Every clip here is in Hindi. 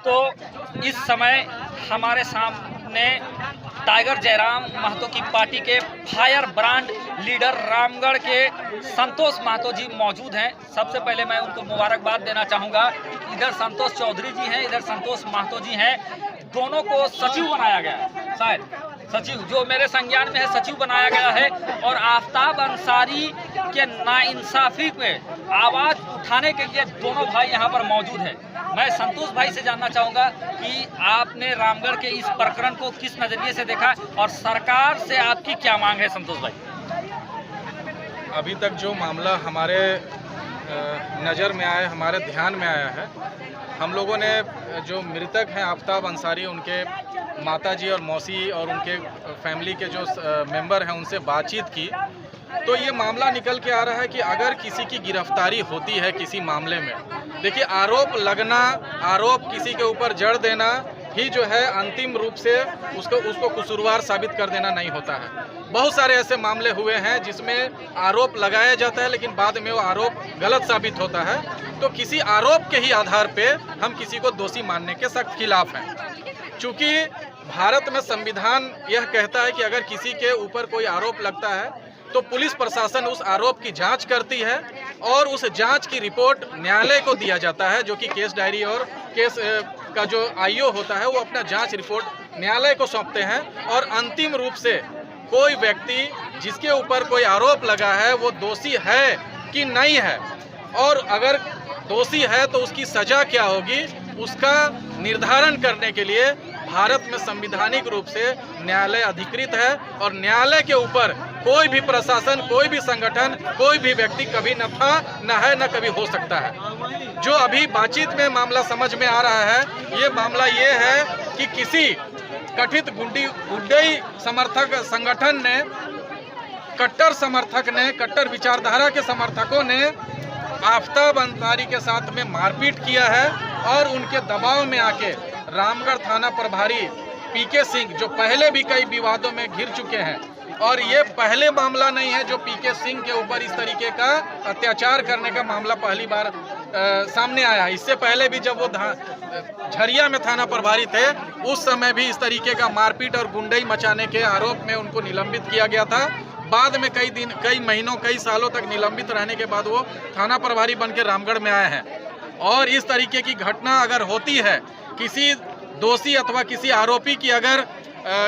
तो इस समय हमारे सामने टाइगर जयराम महतो की पार्टी के फायर ब्रांड लीडर रामगढ़ के संतोष महतो जी मौजूद हैं। सबसे पहले मैं उनको मुबारकबाद देना चाहूँगा। इधर संतोष चौधरी जी हैं, इधर संतोष महतो जी हैं। दोनों को सचिव बनाया गया है, शायद सचिव जो मेरे संज्ञान में है सचिव बनाया गया है। और आफ्ताब अंसारी के नाइंसाफी पे आवाज़ उठाने के लिए दोनों भाई यहाँ पर मौजूद हैं। मैं संतोष भाई से जानना चाहूँगा कि आपने रामगढ़ के इस प्रकरण को किस नज़रिए से देखा और सरकार से आपकी क्या मांग है संतोष भाई? अभी तक जो मामला हमारे नज़र में आया, हमारे ध्यान में आया है, हम लोगों ने जो मृतक हैं आफ्ताब अंसारी, उनके माताजी और मौसी और उनके फैमिली के जो मेंबर हैं उनसे बातचीत की, तो ये मामला निकल के आ रहा है कि अगर किसी की गिरफ्तारी होती है किसी मामले में, देखिए आरोप लगना, आरोप किसी के ऊपर जड़ देना ही जो है अंतिम रूप से उसको कसूरवार साबित कर देना नहीं होता है। बहुत सारे ऐसे मामले हुए हैं जिसमें आरोप लगाया जाता है लेकिन बाद में वो आरोप गलत साबित होता है। तो किसी आरोप के ही आधार पे हम किसी को दोषी मानने के सख्त खिलाफ हैं। चूँकि भारत में संविधान यह कहता है कि अगर किसी के ऊपर कोई आरोप लगता है तो पुलिस प्रशासन उस आरोप की जांच करती है और उस जांच की रिपोर्ट न्यायालय को दिया जाता है, जो कि केस डायरी और केस का जो आईओ होता है वो अपना जांच रिपोर्ट न्यायालय को सौंपते हैं। और अंतिम रूप से कोई व्यक्ति जिसके ऊपर कोई आरोप लगा है वो दोषी है कि नहीं है, और अगर दोषी है तो उसकी सजा क्या होगी, उसका निर्धारण करने के लिए भारत में संवैधानिक रूप से न्यायालय अधिकृत है। और न्यायालय के ऊपर कोई भी प्रशासन, कोई भी संगठन, कोई भी व्यक्ति कभी न था, न है, न कभी हो सकता है। जो अभी बातचीत में मामला समझ में आ रहा है, ये मामला ये है कि किसी कथित गुंडई समर्थक संगठन ने, कट्टर समर्थक ने, कट्टर विचारधारा के समर्थकों ने आफ्ताब अंसारी के साथ में मारपीट किया है और उनके दबाव में आके रामगढ़ थाना प्रभारी पीके सिंह, जो पहले भी कई विवादों में घिर चुके हैं, और ये पहले मामला नहीं है जो पीके सिंह के ऊपर इस तरीके का अत्याचार करने का मामला पहली बार सामने आया है। इससे पहले भी जब वो झरिया में थाना प्रभारी थे उस समय भी इस तरीके का मारपीट और गुंडई मचाने के आरोप में उनको निलंबित किया गया था। बाद में कई महीनों, कई सालों तक निलंबित रहने के बाद वो थाना प्रभारी बन के रामगढ़ में आए हैं। और इस तरीके की घटना अगर होती है, किसी दोषी अथवा किसी आरोपी की अगर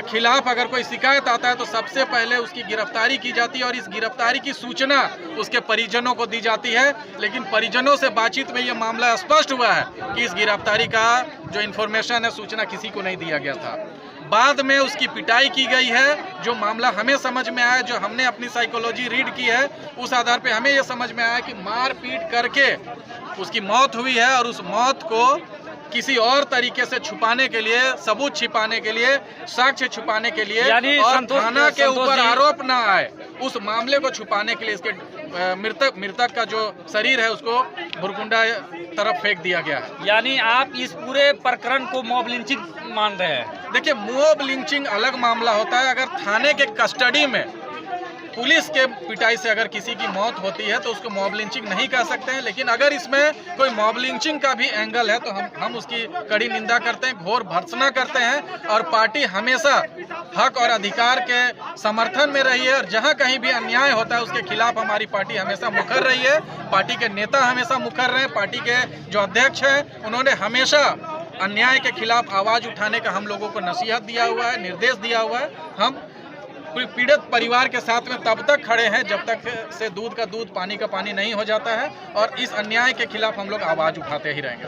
खिलाफ अगर कोई शिकायत आता है तो सबसे पहले उसकी गिरफ्तारी की जाती है और इस गिरफ्तारी की सूचना उसके परिजनों को दी जाती है। लेकिन परिजनों से बातचीत में ये मामला स्पष्ट हुआ है कि इस गिरफ्तारी का जो इन्फॉर्मेशन है, सूचना किसी को नहीं दिया गया था। बाद में उसकी पिटाई की गई है। जो मामला हमें समझ में आया, जो हमने अपनी साइकोलॉजी रीड की है, उस आधार पे हमें यह समझ में आया कि मार पीट करके उसकी मौत हुई है और उस मौत को किसी और तरीके से छुपाने के लिए, सबूत छिपाने के लिए, साक्ष्य छुपाने के लिए, और थाना के ऊपर आरोप ना आए उस मामले को छुपाने के लिए इसके मृतक का जो शरीर है उसको भुरकुंडा तरफ फेंक दिया गया है। यानी आप इस पूरे प्रकरण को मॉब लिंचिंग मान रहे हैं? देखिए, मॉब लिंचिंग अलग मामला होता है। अगर थाने के कस्टडी में पुलिस के पिटाई से अगर किसी की मौत होती है तो उसको मॉब लिंचिंग नहीं कह सकते हैं। लेकिन अगर इसमें कोई मॉब लिंचिंग का भी एंगल है तो हम उसकी कड़ी निंदा करते हैं, घोर भर्त्सना करते हैं। और पार्टी हमेशा हक और अधिकार के समर्थन में रही है और जहां कहीं भी अन्याय होता है उसके खिलाफ हमारी पार्टी हमेशा मुखर रही है। पार्टी के नेता हमेशा मुखर रहे। पार्टी के जो अध्यक्ष हैं उन्होंने हमेशा अन्याय के खिलाफ आवाज़ उठाने का हम लोगों को नसीहत दिया हुआ है, निर्देश दिया हुआ है। हम पीड़ित परिवार के साथ में तब तक खड़े हैं जब तक से दूध का दूध, पानी का पानी नहीं हो जाता है, और इस अन्याय के खिलाफ हम लोग आवाज़ उठाते ही रहेंगे।